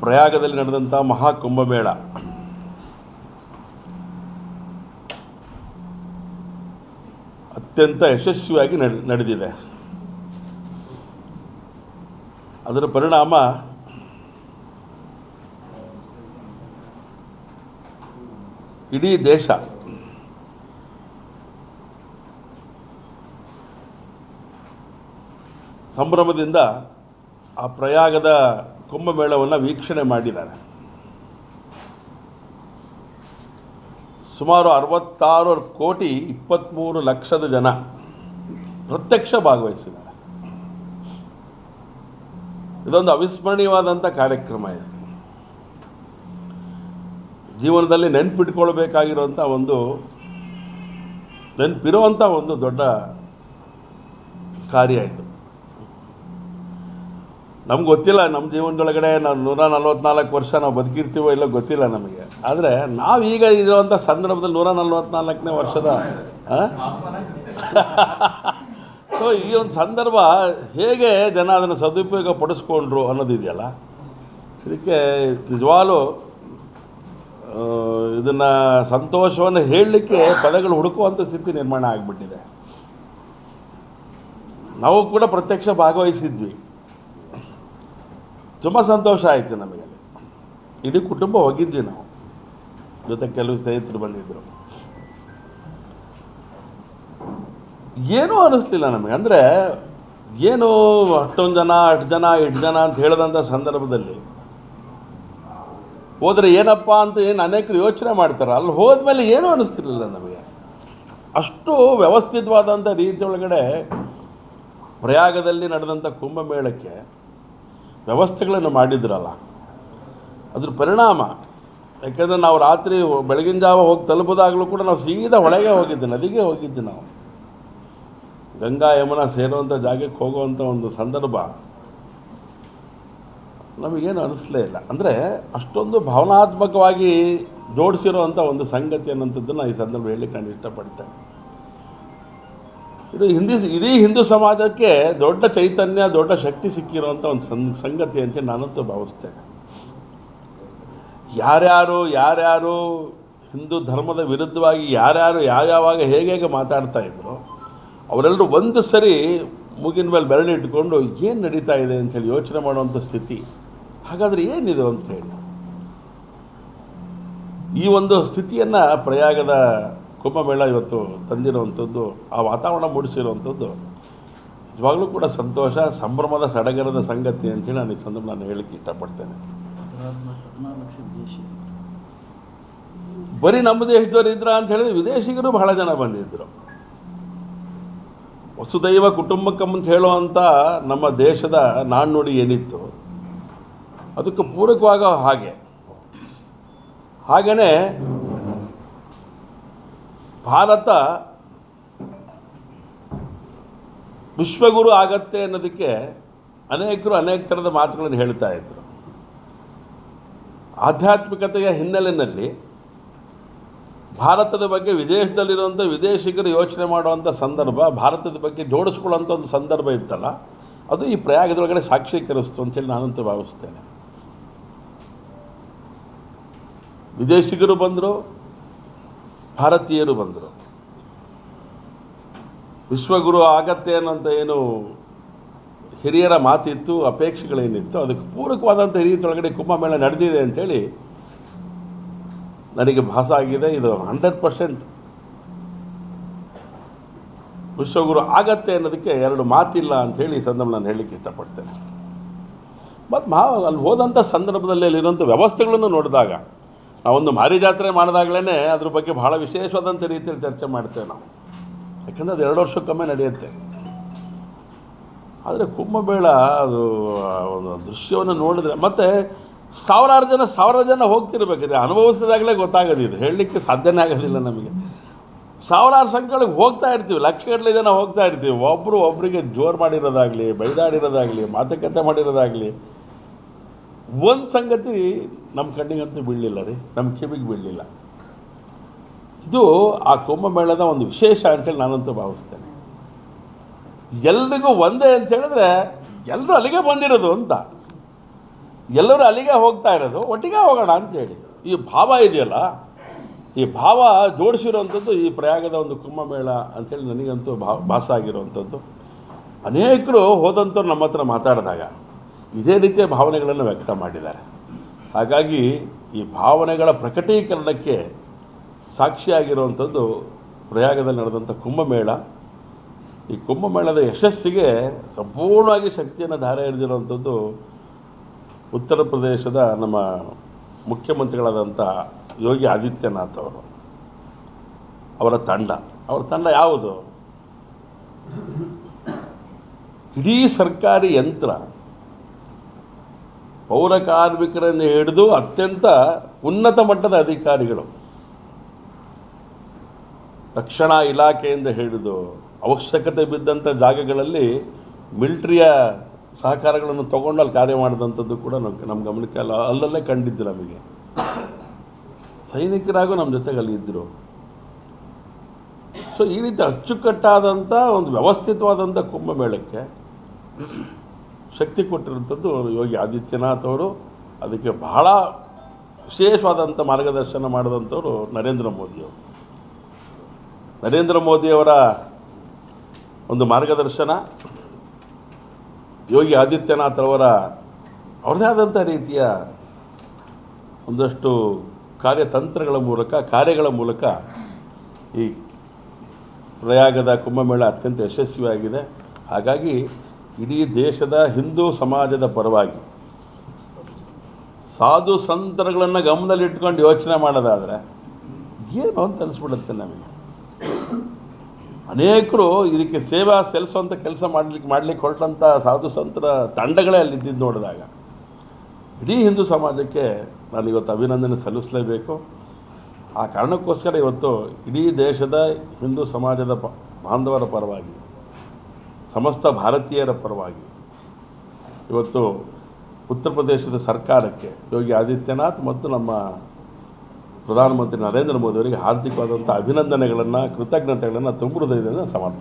ಪ್ರಯಾಗದಲ್ಲಿ ನಡೆದಂಥ ಮಹಾಕುಂಭಮೇಳ ಅತ್ಯಂತ ಯಶಸ್ವಿಯಾಗಿ ನಡೆದಿದೆ. ಅದರ ಪರಿಣಾಮ ಇಡೀ ದೇಶ ಸಂಭ್ರಮದಿಂದ ಆ ಪ್ರಯಾಗದ ಕುಂಭಮೇಳವನ್ನು ವೀಕ್ಷಣೆ ಮಾಡಿದ್ದಾರೆ. ಸುಮಾರು 66,23,00,000 ಜನ ಪ್ರತ್ಯಕ್ಷ ಭಾಗವಹಿಸಿದ್ದಾರೆ. ಇದೊಂದು ಅವಿಸ್ಮರಣೀಯವಾದಂಥ ಕಾರ್ಯಕ್ರಮ ಇದೆ. ಜೀವನದಲ್ಲಿ ನೆನಪಿಟ್ಕೊಳ್ಬೇಕಾಗಿರುವಂಥ ನೆನಪಿರುವಂಥ ಒಂದು ದೊಡ್ಡ ಕಾರ್ಯ ಇದು. ನಮ್ಗೆ ಗೊತ್ತಿಲ್ಲ, ನಮ್ಮ ಜೀವನದೊಳಗಡೆ ನಾವು 144 ವರ್ಷ ನಾವು ಬದುಕಿರ್ತೀವೋ ಇಲ್ಲೋ ಗೊತ್ತಿಲ್ಲ ನಮಗೆ. ಆದರೆ ನಾವೀಗ ಇರುವಂಥ ಸಂದರ್ಭದಲ್ಲಿ 144ನೇ ವರ್ಷದ ಸೊ ಈ ಒಂದು ಸಂದರ್ಭ ಹೇಗೆ ಜನ ಅದನ್ನು ಸದುಪಯೋಗ ಪಡಿಸ್ಕೊಂಡ್ರು ಅನ್ನೋದಿದೆಯಲ್ಲ, ಇದಕ್ಕೆ ನಿಜವಾಗ್ಲೂ ಇದನ್ನು ಸಂತೋಷವನ್ನು ಹೇಳಲಿಕ್ಕೆ ಪದಗಳು ಹುಡುಕುವಂಥ ಸ್ಥಿತಿ ನಿರ್ಮಾಣ ಆಗಿಬಿಟ್ಟಿದೆ. ನಾವು ಕೂಡ ಪ್ರತ್ಯಕ್ಷ ಭಾಗವಹಿಸಿದ್ವಿ. ತುಂಬ ಸಂತೋಷ ಆಯಿತು ನಮಗೆ. ಇಡೀ ಕುಟುಂಬ ಹೋಗಿದ್ವಿ ನಾವು, ಜೊತೆ ಕೆಲವು ಸ್ನೇಹಿತರು ಬಂದಿದ್ದರು. ಏನೂ ಅನ್ನಿಸ್ಲಿಲ್ಲ ನಮಗೆ. ಅಂದರೆ ಏನು ಅಷ್ಟೊಂದು ಜನ ಇಷ್ಟು ಜನ ಅಂತ ಹೇಳಿದಂಥ ಸಂದರ್ಭದಲ್ಲಿ ಹೋದರೆ ಏನಪ್ಪ ಅಂತ ಅನೇಕರು ಯೋಚನೆ ಮಾಡ್ತಾರೆ. ಅಲ್ಲಿ ಹೋದ್ಮೇಲೆ ಏನೂ ಅನ್ನಿಸ್ತಿರಲಿಲ್ಲ ನಮಗೆ. ಅಷ್ಟು ವ್ಯವಸ್ಥಿತವಾದಂಥ ರೀತಿಯೊಳಗಡೆ ಪ್ರಯಾಗದಲ್ಲಿ ನಡೆದಂಥ ಕುಂಭಮೇಳಕ್ಕೆ ವ್ಯವಸ್ಥೆಗಳನ್ನು ಮಾಡಿದ್ರಲ್ಲ, ಅದ್ರ ಪರಿಣಾಮ. ಯಾಕೆಂದರೆ ನಾವು ರಾತ್ರಿ ಬೆಳಗಿನ ಜಾವ ಹೋಗಿ ತಲುಪೋದಾಗಲೂ ಕೂಡ ನಾವು ಸೀದಾ ಹೊಳೆಗೆ ಹೋಗಿದ್ದೆ, ನದಿಗೆ ಹೋಗಿದ್ದೆ. ನಾವು ಗಂಗಾ ಯಮುನಾ ಸೇರುವಂಥ ಜಾಗಕ್ಕೆ ಹೋಗುವಂಥ ಒಂದು ಸಂದರ್ಭ ನಮಗೇನು ಅನ್ನಿಸ್ಲೇ ಇಲ್ಲ. ಅಂದರೆ ಅಷ್ಟೊಂದು ಭಾವನಾತ್ಮಕವಾಗಿ ಜೋಡಿಸಿರೋವಂಥ ಒಂದು ಸಂಗತಿ ಅನ್ನೋಂಥದ್ದನ್ನು ಈ ಸಂದರ್ಭ ಹೇಳಲಿಕ್ಕೆ ನಾನು ಇಷ್ಟಪಡ್ತೇನೆ. ಇಡೀ ಹಿಂದೂ ಸಮಾಜಕ್ಕೆ ದೊಡ್ಡ ಚೈತನ್ಯ, ದೊಡ್ಡ ಶಕ್ತಿ ಸಿಕ್ಕಿರುವಂಥ ಒಂದು ಸಂಗತಿ ಅಂತ ನಾನಂತೂ ಭಾವಿಸ್ತೇನೆ. ಯಾರ್ಯಾರು ಹಿಂದೂ ಧರ್ಮದ ವಿರುದ್ಧವಾಗಿ ಯಾವ್ಯಾವಾಗ ಹೇಗೆ ಮಾತಾಡ್ತಾ ಇದ್ರು, ಅವರೆಲ್ಲರೂ ಒಂದು ಸರಿ ಮೂಗಿನ ಮೇಲೆ ಬೆರಳಿಟ್ಕೊಂಡು ಏನು ನಡೀತಾ ಇದೆ ಅಂಥೇಳಿ ಯೋಚನೆ ಮಾಡುವಂಥ ಸ್ಥಿತಿ. ಹಾಗಾದರೆ ಏನಿದೆ ಅಂಥೇಳಿ ಈ ಒಂದು ಸ್ಥಿತಿಯನ್ನು ಪ್ರಯಾಗದ ಕುಂಭಮೇಳ ಇವತ್ತು ತಂದಿರುವಂಥದ್ದು, ಆ ವಾತಾವರಣ ಮೂಡಿಸಿರುವಂಥದ್ದು ನಿಜವಾಗ್ಲೂ ಕೂಡ ಸಂತೋಷ, ಸಂಭ್ರಮದ ಸಡಗರದ ಸಂಗತಿ ಅಂತೇಳಿ ನಾನು ಈ ಸಂದರ್ಭ ಹೇಳಲಿಕ್ಕೆ ಇಷ್ಟಪಡ್ತೇನೆ. ಬರೀ ನಮ್ಮ ದೇಶದವರು ಇದ್ರ ಅಂತ ಹೇಳಿದ್ರೆ ವಿದೇಶಿಗರು ಬಹಳ ಜನ ಬಂದಿದ್ದರು. ವಸುದೈವ ಕುಟುಂಬಕಂ ಅಂತ ಹೇಳುವಂಥ ನಮ್ಮ ದೇಶದ ನಾಣ್ಣುಡಿ ಏನಿತ್ತು ಅದಕ್ಕೆ ಪೂರಕವಾಗ ಹಾಗೆಯೇ ಭಾರತ ವಿಶ್ವಗುರು ಆಗತ್ತೆ ಅನ್ನೋದಕ್ಕೆ ಅನೇಕರು ಅನೇಕ ಥರದ ಮಾತುಗಳನ್ನು ಹೇಳ್ತಾ ಇದ್ರು. ಆಧ್ಯಾತ್ಮಿಕತೆಯ ಹಿನ್ನೆಲೆಯಲ್ಲಿ ಭಾರತದ ಬಗ್ಗೆ ವಿದೇಶದಲ್ಲಿರುವಂಥ ವಿದೇಶಿಗರು ಯೋಚನೆ ಮಾಡುವಂಥ ಸಂದರ್ಭ, ಭಾರತದ ಬಗ್ಗೆ ಜೋಡಿಸ್ಕೊಳ್ಳೋಂಥ ಒಂದು ಸಂದರ್ಭ ಇತ್ತಲ್ಲ, ಅದು ಈ ಪ್ರಯಾಗದೊಳಗಡೆ ಸಾಕ್ಷೀಕರಿಸ್ತು ಅಂತೇಳಿ ನಾನಂತೂ ಭಾವಿಸ್ತೇನೆ. ವಿದೇಶಿಗರು ಬಂದರು, ಭಾರತೀಯರು ಬಂದರು. ವಿಶ್ವಗುರು ಆಗತ್ತೆ ಅನ್ನೋಂಥ ಏನು ಹಿರಿಯರ ಮಾತಿತ್ತು, ಅಪೇಕ್ಷೆಗಳೇನಿತ್ತು, ಅದಕ್ಕೆ ಪೂರಕವಾದಂಥ ರೀತಿಯೊಳಗಡೆ ಕುಂಭಮೇಳ ನಡೆದಿದೆ ಅಂಥೇಳಿ ನನಗೆ ಭಾಸ ಆಗಿದೆ. ಇದು 100% ವಿಶ್ವಗುರು ಆಗತ್ತೆ ಅನ್ನೋದಕ್ಕೆ ಎರಡು ಮಾತಿಲ್ಲ ಅಂಥೇಳಿ ಈ ಸಂದರ್ಭ ನಾನು ಹೇಳಲಿಕ್ಕೆ ಇಷ್ಟಪಡ್ತೇನೆ. ಮತ್ತು ಅಲ್ಲಿ ಹೋದಂಥ ಸಂದರ್ಭದಲ್ಲಿ ಅಲ್ಲಿರುವಂಥ ವ್ಯವಸ್ಥೆಗಳನ್ನು ನೋಡಿದಾಗ, ನಾವೊಂದು ಮಾರಿ ಜಾತ್ರೆ ಮಾಡಿದಾಗಲೇ ಅದ್ರ ಬಗ್ಗೆ ಭಾಳ ವಿಶೇಷವಾದಂಥ ರೀತಿಯಲ್ಲಿ ಚರ್ಚೆ ಮಾಡ್ತೇವೆ ನಾವು. ಯಾಕಂದರೆ ಅದು 2 ವರ್ಷಕ್ಕೊಮ್ಮೆ ನಡೆಯುತ್ತೆ. ಆದರೆ ಕುಂಭಮೇಳ ಅದು ಒಂದು ದೃಶ್ಯವನ್ನು ನೋಡಿದ್ರೆ, ಮತ್ತು ಸಾವಿರಾರು ಜನ ಹೋಗ್ತಿರ್ಬೇಕಿದೆ, ಅನುಭವಿಸಿದಾಗಲೇ ಗೊತ್ತಾಗೋದು. ಇದು ಹೇಳಲಿಕ್ಕೆ ಸಾಧ್ಯನೇ ಆಗೋದಿಲ್ಲ ನಮಗೆ. ಸಾವಿರಾರು ಸಂಖ್ಯೆಗಳಿಗೆ ಹೋಗ್ತಾ ಇರ್ತೀವಿ, ಲಕ್ಷಗಟ್ಟಲೆ ಜನ ಹೋಗ್ತಾ ಇರ್ತೀವಿ. ಒಬ್ಬರಿಗೆ ಜೋರು ಮಾಡಿರೋದಾಗಲಿ, ಬೈದಾಡಿರೋದಾಗಲಿ, ಮಾತುಕತೆ ಮಾಡಿರೋದಾಗಲಿ, ಒಂದು ಸಂಗತಿ ನಮ್ಮ ಕಣ್ಣಿಗಂತೂ ಬೀಳಲಿಲ್ಲ ರೀ, ನಮ್ಮ ಕಿವಿಗೆ ಬೀಳಲಿಲ್ಲ. ಇದು ಆ ಕುಂಭಮೇಳದ ಒಂದು ವಿಶೇಷ ಅಂತೇಳಿ ನಾನಂತೂ ಭಾವಿಸ್ತೇನೆ. ಎಲ್ರಿಗೂ ಒಂದೇ ಅಂತ ಹೇಳಿದ್ರೆ ಎಲ್ಲರೂ ಅಲ್ಲಿಗೆ ಬಂದಿರೋದು ಅಂತ. ಎಲ್ಲರೂ ಅಲ್ಲಿಗೆ ಹೋಗ್ತಾ ಇರೋದು, ಒಟ್ಟಿಗೆ ಹೋಗೋಣ ಅಂತೇಳಿ. ಈ ಭಾವ ಇದೆಯಲ್ಲ, ಈ ಭಾವ ಜೋಡಿಸಿರುವಂಥದ್ದು ಈ ಪ್ರಯಾಗದ ಒಂದು ಕುಂಭಮೇಳ ಅಂಥೇಳಿ ನನಗಂತೂ ಭಾಸ ಆಗಿರುವಂಥದ್ದು. ಅನೇಕರು ಹೋದಂಥವ್ರು ನಮ್ಮ ಹತ್ರ ಮಾತಾಡಿದಾಗ ಇದೇ ರೀತಿಯ ಭಾವನೆಗಳನ್ನು ವ್ಯಕ್ತ ಮಾಡಿದ್ದಾರೆ. ಹಾಗಾಗಿ ಈ ಭಾವನೆಗಳ ಪ್ರಕಟೀಕರಣಕ್ಕೆ ಸಾಕ್ಷಿಯಾಗಿರುವಂಥದ್ದು ಪ್ರಯಾಗದಲ್ಲಿ ನಡೆದಂಥ ಕುಂಭಮೇಳ. ಈ ಕುಂಭಮೇಳದ ಯಶಸ್ಸಿಗೆ ಸಂಪೂರ್ಣವಾಗಿ ಶಕ್ತಿಯನ್ನು ಧಾರೆ ಎರೆದಿರುವಂಥದ್ದು ಉತ್ತರ ಪ್ರದೇಶದ ನಮ್ಮ ಮುಖ್ಯಮಂತ್ರಿಗಳಾದಂಥ ಯೋಗಿ ಆದಿತ್ಯನಾಥ್ ಅವರು, ಅವರ ತಂಡ ಯಾವುದು? ಇಡೀ ಸರ್ಕಾರಿ ಯಂತ್ರ, ಪೌರ ಕಾರ್ಮಿಕರನ್ನು ಹಿಡಿದು ಅತ್ಯಂತ ಉನ್ನತ ಮಟ್ಟದ ಅಧಿಕಾರಿಗಳು, ರಕ್ಷಣಾ ಇಲಾಖೆಯಿಂದ ಹಿಡಿದು ಅವಶ್ಯಕತೆ ಬಿದ್ದಂಥ ಜಾಗಗಳಲ್ಲಿ ಮಿಲಿಟ್ರಿಯ ಸಹಕಾರಗಳನ್ನು ತಗೊಂಡು ಅಲ್ಲಿ ಕಾರ್ಯ ಮಾಡಿದಂಥದ್ದು ಕೂಡ ನಮ್ಮ ಗಮನಕ್ಕೆ ಅಲ್ಲಲ್ಲೇ ಕಂಡಿದ್ದು. ನಮಗೆ ಸೈನಿಕರಾಗೂ ನಮ್ಮ ಜೊತೆಗೆ ಅಲ್ಲಿ ಇದ್ದರು. ಸೊ ಈ ರೀತಿ ಅಚ್ಚುಕಟ್ಟಾದಂಥ ಒಂದು ವ್ಯವಸ್ಥಿತವಾದಂಥ ಕುಂಭಮೇಳಕ್ಕೆ ಶಕ್ತಿ ಕೊಟ್ಟಿರುವಂಥದ್ದು ಯೋಗಿ ಆದಿತ್ಯನಾಥ್ ಅವರು. ಅದಕ್ಕೆ ಬಹಳ ವಿಶೇಷವಾದಂಥ ಮಾರ್ಗದರ್ಶನ ಮಾಡಿದಂಥವರು ನರೇಂದ್ರ ಮೋದಿಯವರ ಒಂದು ಮಾರ್ಗದರ್ಶನ, ಯೋಗಿ ಆದಿತ್ಯನಾಥ್ ಅವರ ಅವ್ರದ್ದೇ ಆದಂಥ ರೀತಿಯ ಒಂದಷ್ಟು ಕಾರ್ಯಗಳ ಮೂಲಕ ಈ ಪ್ರಯಾಗದ ಕುಂಭಮೇಳ ಅತ್ಯಂತ ಯಶಸ್ವಿಯಾಗಿದೆ. ಹಾಗಾಗಿ ಇಡೀ ದೇಶದ ಹಿಂದೂ ಸಮಾಜದ ಪರವಾಗಿ ಸಾಧು ಸಂತರುಗಳನ್ನು ಗಮನದಲ್ಲಿಟ್ಕೊಂಡು ಯೋಚನೆ ಮಾಡೋದಾದರೆ ಏನು ಅಂತ ಅನಿಸ್ಬಿಡುತ್ತೆ ನಮಗೆ. ಅನೇಕರು ಇದಕ್ಕೆ ಸೇವಾ ಸಲ್ಲಿಸುವಂಥ ಕೆಲಸ ಮಾಡಲಿಕ್ಕೆ ಹೊರಟಂಥ ಸಾಧು ಸಂತರ ತಂಡಗಳೇ ಅಲ್ಲಿದ್ದು ನೋಡಿದಾಗ ಇಡೀ ಹಿಂದೂ ಸಮಾಜಕ್ಕೆ ನಾನು ಇವತ್ತು ಅಭಿನಂದನೆ ಸಲ್ಲಿಸಲೇಬೇಕು. ಆ ಕಾರಣಕ್ಕೋಸ್ಕರ ಇವತ್ತು ಇಡೀ ದೇಶದ ಹಿಂದೂ ಸಮಾಜದ ಬಾಂಧವರ ಪರವಾಗಿ, ಸಮಸ್ತ ಭಾರತೀಯರ ಪರವಾಗಿ ಇವತ್ತು ಉತ್ತರ ಪ್ರದೇಶದ ಸರ್ಕಾರಕ್ಕೆ, ಯೋಗಿ ಆದಿತ್ಯನಾಥ್ ಮತ್ತು ನಮ್ಮ ಪ್ರಧಾನಮಂತ್ರಿ ನರೇಂದ್ರ ಮೋದಿಯವರಿಗೆ ಹಾರ್ದಿಕವಾದಂಥ ಅಭಿನಂದನೆಗಳನ್ನು, ಕೃತಜ್ಞತೆಗಳನ್ನು ತುಂಬ ಹೃದಯದಿಂದ ಸಮರ್ಪಣೆ